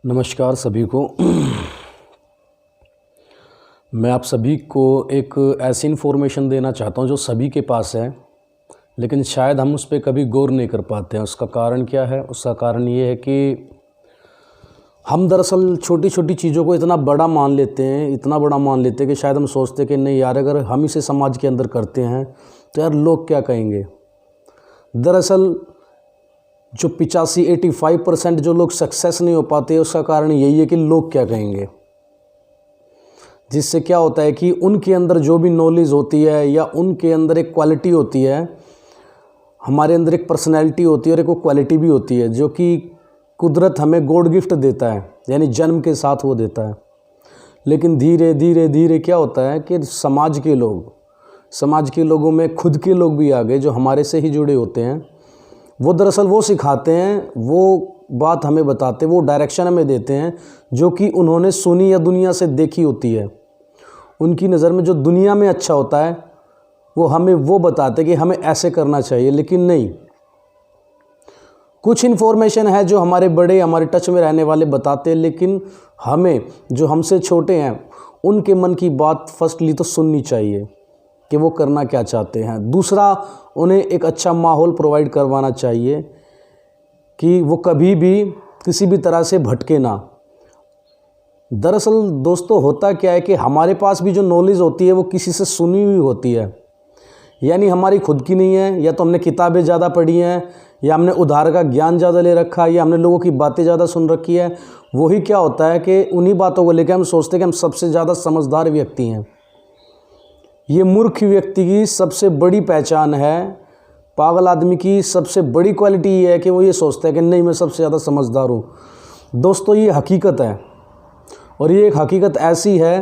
नमस्कार सभी को। मैं आप सभी को एक ऐसी इन्फॉर्मेशन देना चाहता हूं जो सभी के पास है, लेकिन शायद हम उस पर कभी गौर नहीं कर पाते हैं। उसका कारण क्या है? उसका कारण ये है कि हम दरअसल छोटी छोटी चीज़ों को इतना बड़ा मान लेते हैं कि शायद हम सोचते हैं कि नहीं यार, अगर हम इसे समाज के अंदर करते हैं तो यार लोग क्या कहेंगे। दरअसल जो 85-85% जो लोग सक्सेस नहीं हो पाते, उसका कारण यही है कि लोग क्या कहेंगे। जिससे क्या होता है कि उनके अंदर जो भी नॉलेज होती है या उनके अंदर एक क्वालिटी होती है, हमारे अंदर एक पर्सनैलिटी होती है और एक वो क्वालिटी भी होती है जो कि कुदरत हमें गॉड गिफ्ट देता है, यानी जन्म के साथ वो देता है। लेकिन धीरे धीरे धीरे क्या होता है कि समाज के लोगों में खुद के लोग भी आ गए जो हमारे से ही जुड़े होते हैं। वो दरअसल वो सिखाते हैं, वो बात हमें बताते हैं, वो डायरेक्शन हमें देते हैं जो कि उन्होंने सुनी या दुनिया से देखी होती है। उनकी नज़र में जो दुनिया में अच्छा होता है वो हमें वो बताते हैं कि हमें ऐसे करना चाहिए। लेकिन नहीं, कुछ इन्फॉर्मेशन है जो हमारे बड़े, हमारे टच में रहने वाले बताते हैं, लेकिन हमें जो हमसे छोटे हैं उनके मन की बात फर्स्टली तो सुननी चाहिए कि वो करना क्या चाहते हैं। दूसरा, उन्हें एक अच्छा माहौल प्रोवाइड करवाना चाहिए कि वो कभी भी किसी भी तरह से भटके ना। दरअसल दोस्तों, होता क्या है कि हमारे पास भी जो नॉलेज होती है वो किसी से सुनी हुई होती है, यानी हमारी खुद की नहीं है। या तो हमने किताबें ज़्यादा पढ़ी हैं, या हमने उधार का ज्ञान ज़्यादा ले रखा है, या हमने लोगों की बातें ज़्यादा सुन रखी है। वही क्या होता है कि उन्हीं बातों को लेकर हम सोचते हैं कि हम सबसे ज़्यादा समझदार व्यक्ति हैं। ये मूर्ख व्यक्ति की सबसे बड़ी पहचान है। पागल आदमी की सबसे बड़ी क्वालिटी ये है कि वो ये सोचता है कि नहीं, मैं सबसे ज़्यादा समझदार हूँ। दोस्तों, ये हकीकत है, और ये एक हकीकत ऐसी है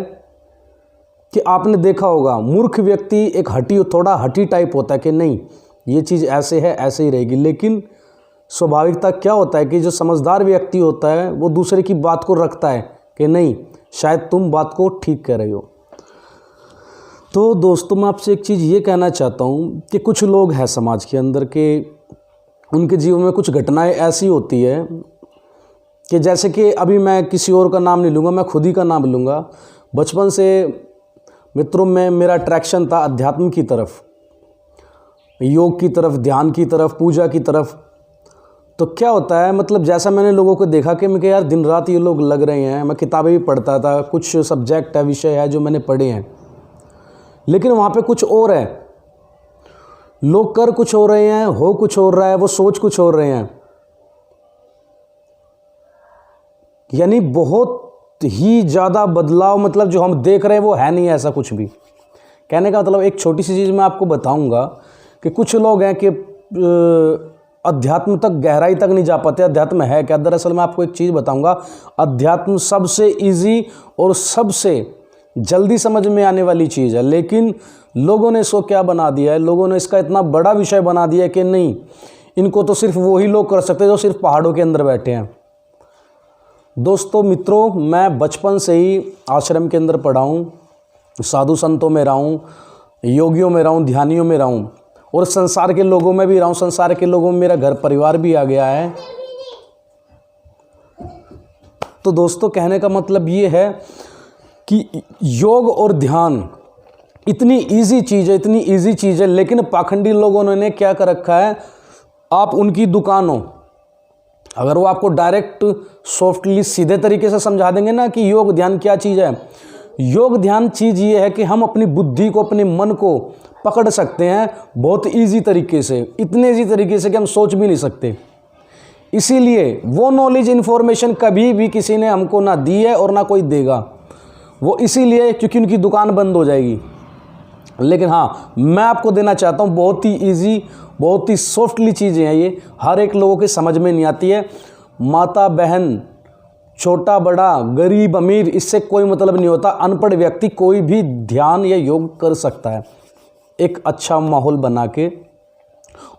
कि आपने देखा होगा, मूर्ख व्यक्ति एक थोड़ा हठी टाइप होता है कि नहीं, ये चीज़ ऐसे है, ऐसे ही रहेगी। लेकिन स्वाभाविकता क्या होता है कि जो समझदार व्यक्ति होता है वो दूसरे की बात को रखता है कि नहीं, शायद तुम बात को ठीक कह रहे हो। तो दोस्तों, मैं आपसे एक चीज़ ये कहना चाहता हूँ कि कुछ लोग हैं समाज के अंदर के उनके जीवन में कुछ घटनाएं ऐसी होती है कि जैसे कि अभी मैं किसी और का नाम नहीं लूँगा, मैं खुद ही का नाम लूँगा। बचपन से मित्रों में मेरा अट्रैक्शन था अध्यात्म की तरफ, योग की तरफ, ध्यान की तरफ, पूजा की तरफ। तो क्या होता है, मतलब जैसा मैंने लोगों को देखा कि मैं यार दिन रात ये लोग लग रहे हैं। मैं किताबें भी पढ़ता था, कुछ सब्जेक्ट है, विषय है जो मैंने पढ़े हैं, लेकिन वहाँ पे कुछ और है। लोग कर कुछ हो रहे हैं, हो कुछ हो रहा है, वो सोच कुछ हो रहे हैं। यानी बहुत ही ज़्यादा बदलाव, मतलब जो हम देख रहे हैं वो है नहीं ऐसा कुछ भी। कहने का मतलब, एक छोटी सी चीज़ मैं आपको बताऊंगा कि कुछ लोग हैं कि अध्यात्म तक, गहराई तक नहीं जा पाते। अध्यात्म है क्या? दरअसल मैं आपको एक चीज़ बताऊंगा, अध्यात्म सबसे ईजी और सबसे जल्दी समझ में आने वाली चीज़ है। लेकिन लोगों ने इसको क्या बना दिया है, लोगों ने इसका इतना बड़ा विषय बना दिया है कि नहीं, इनको तो सिर्फ वही लोग कर सकते हैं जो सिर्फ पहाड़ों के अंदर बैठे हैं। दोस्तों, मित्रों, मैं बचपन से ही आश्रम के अंदर पढ़ा हूँ, साधु संतों में रहा हूँ, योगियों में रहा हूँ, ध्यानियों में रहा हूँ, और संसार के लोगों में भी रहा हूँ। संसार के लोगों में मेरा घर परिवार भी आ गया है। तो दोस्तों, कहने का मतलब ये है कि योग और ध्यान इतनी इजी चीज़ है, लेकिन पाखंडी लोगों ने क्या कर रखा है, आप उनकी दुकान हो, अगर वो आपको डायरेक्ट सॉफ्टली सीधे तरीके से समझा देंगे ना कि योग ध्यान क्या चीज़ है। योग ध्यान चीज़ ये है कि हम अपनी बुद्धि को, अपने मन को पकड़ सकते हैं बहुत ईजी तरीके से, इतने ईजी तरीके से कि हम सोच भी नहीं सकते। इसीलिए वो नॉलेज, इन्फॉर्मेशन कभी भी किसी ने हमको ना दी है और ना कोई देगा। वो इसीलिए क्योंकि उनकी दुकान बंद हो जाएगी। लेकिन हाँ, मैं आपको देना चाहता हूँ, बहुत ही इजी, बहुत ही सॉफ्टली चीज़ें हैं ये, हर एक लोगों के समझ में नहीं आती है। माता बहन, छोटा बड़ा, गरीब अमीर, इससे कोई मतलब नहीं होता। अनपढ़ व्यक्ति कोई भी ध्यान या योग कर सकता है एक अच्छा माहौल बना के।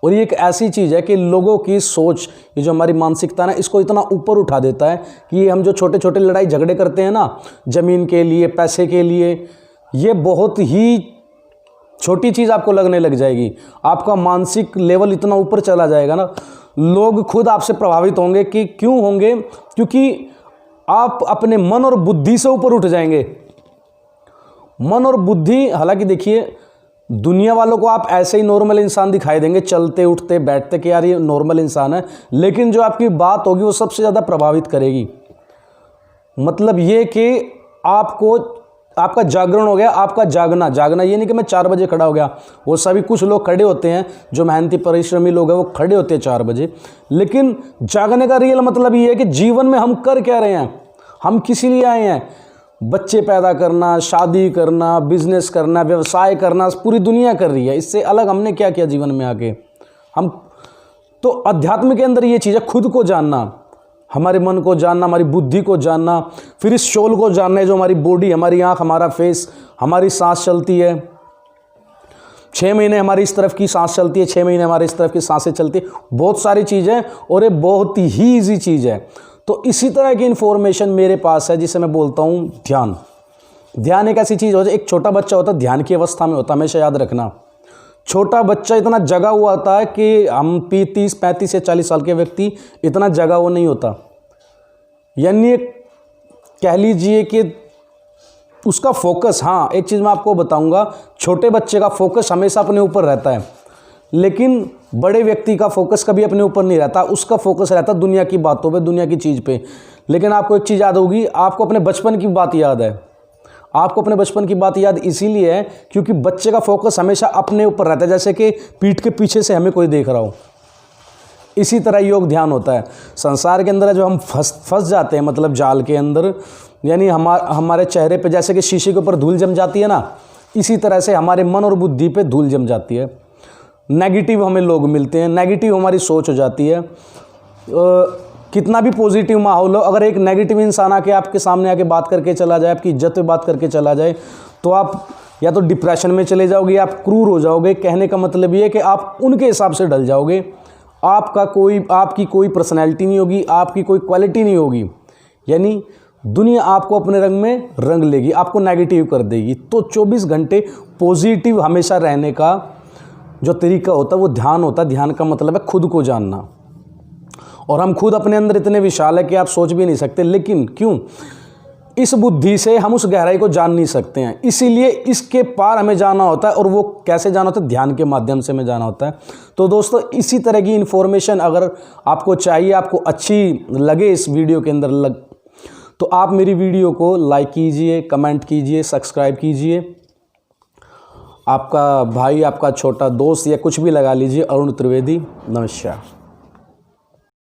और ये एक ऐसी चीज़ है कि लोगों की सोच, ये जो हमारी मानसिकता है ना, इसको इतना ऊपर उठा देता है कि ये हम जो छोटे छोटे लड़ाई झगड़े करते हैं ना, ज़मीन के लिए, पैसे के लिए, ये बहुत ही छोटी चीज़ आपको लगने लग जाएगी। आपका मानसिक लेवल इतना ऊपर चला जाएगा ना, लोग खुद आपसे प्रभावित होंगे। कि क्यों होंगे? क्योंकि आप अपने मन और बुद्धि से ऊपर उठ जाएंगे। मन और बुद्धि, हालांकि देखिए दुनिया वालों को आप ऐसे ही नॉर्मल इंसान दिखाई देंगे, चलते उठते बैठते कि यार ये नॉर्मल इंसान है, लेकिन जो आपकी बात होगी वो सबसे ज़्यादा प्रभावित करेगी। मतलब ये कि आपको, आपका जागरण हो गया, आपका जागना ये नहीं कि मैं 4 बजे खड़ा हो गया। वो सभी, कुछ लोग खड़े होते हैं जो मेहनती परिश्रमी लोग हैं, वो खड़े होते हैं 4 बजे, लेकिन जागने का रियल मतलब ये है कि जीवन में हम कर क्या रहे हैं, हम किसी लिए आए हैं। बच्चे पैदा करना, शादी करना, बिजनेस करना, व्यवसाय करना, पूरी दुनिया कर रही है। इससे अलग हमने क्या किया जीवन में आके? हम तो अध्यात्म के अंदर ये चीज़ है, खुद को जानना, हमारे मन को जानना, हमारी बुद्धि को जानना, फिर इस शोल को जानना है जो हमारी बॉडी, हमारी आँख, हमारा फेस, हमारी सांस चलती है। 6 महीने हमारी इस तरफ की सांस चलती है, 6 महीने हमारी इस तरफ की सांसें चलती है। बहुत सारी चीज़ें, और ये बहुत ही ईजी चीज़ है। तो इसी तरह की इन्फॉर्मेशन मेरे पास है जिसे मैं बोलता हूँ ध्यान। ध्यान एक ऐसी चीज़ होती है, एक छोटा बच्चा होता है ध्यान की अवस्था में होता है, हमेशा याद रखना। छोटा बच्चा इतना जगा हुआ होता है कि हम 30, 35 या 40 साल के व्यक्ति इतना जगा हुआ नहीं होता। यानी कह लीजिए कि उसका फोकस, हाँ एक चीज़ मैं आपको बताऊंगा, छोटे बच्चे का फोकस हमेशा अपने ऊपर रहता है, लेकिन बड़े व्यक्ति का फोकस कभी अपने ऊपर नहीं रहता। उसका फोकस रहता है दुनिया की बातों पे, दुनिया की चीज़ पे। लेकिन आपको एक चीज़ याद होगी, आपको अपने बचपन की बात याद है। आपको अपने बचपन की बात याद इसीलिए है क्योंकि बच्चे का फोकस हमेशा अपने ऊपर रहता है, जैसे कि पीठ के पीछे से हमें कोई देख रहा हो। इसी तरह योग ध्यान होता है। संसार के अंदर जो हम फंस जाते हैं, मतलब जाल के अंदर, यानी हमारे चेहरे पे जैसे कि शीशे के ऊपर धूल जम जाती है ना, इसी तरह से हमारे मन और बुद्धि पे धूल जम जाती है। नेगेटिव हमें लोग मिलते हैं, नेगेटिव हमारी सोच हो जाती है। कितना भी पॉजिटिव माहौल हो, अगर एक नेगेटिव इंसान आके आपके सामने आके बात करके चला जाए, आपकी इज्जत पे बात करके चला जाए, तो आप या तो डिप्रेशन में चले जाओगे या आप क्रूर हो जाओगे। कहने का मतलब ये है कि आप उनके हिसाब से ढल जाओगे। आपकी कोई पर्सनैलिटी नहीं होगी, आपकी कोई क्वालिटी नहीं होगी। यानी दुनिया आपको अपने रंग में रंग लेगी, आपको नेगेटिव कर देगी। तो 24 घंटे पॉजिटिव हमेशा रहने का जो तरीका होता है वो ध्यान होता है। ध्यान का मतलब है खुद को जानना, और हम खुद अपने अंदर इतने विशाल है कि आप सोच भी नहीं सकते। लेकिन क्यों? इस बुद्धि से हम उस गहराई को जान नहीं सकते हैं, इसीलिए इसके पार हमें जाना होता है। और वो कैसे जाना होता है? ध्यान के माध्यम से हमें जाना होता है। तो दोस्तों, इसी तरह की इन्फॉर्मेशन अगर आपको चाहिए, आपको अच्छी लगे इस वीडियो के अंदर तो आप मेरी वीडियो को लाइक कीजिए, कमेंट कीजिए, सब्सक्राइब कीजिए। आपका भाई, आपका छोटा दोस्त या कुछ भी लगा लीजिए, अरुण त्रिवेदी। नमस्कार।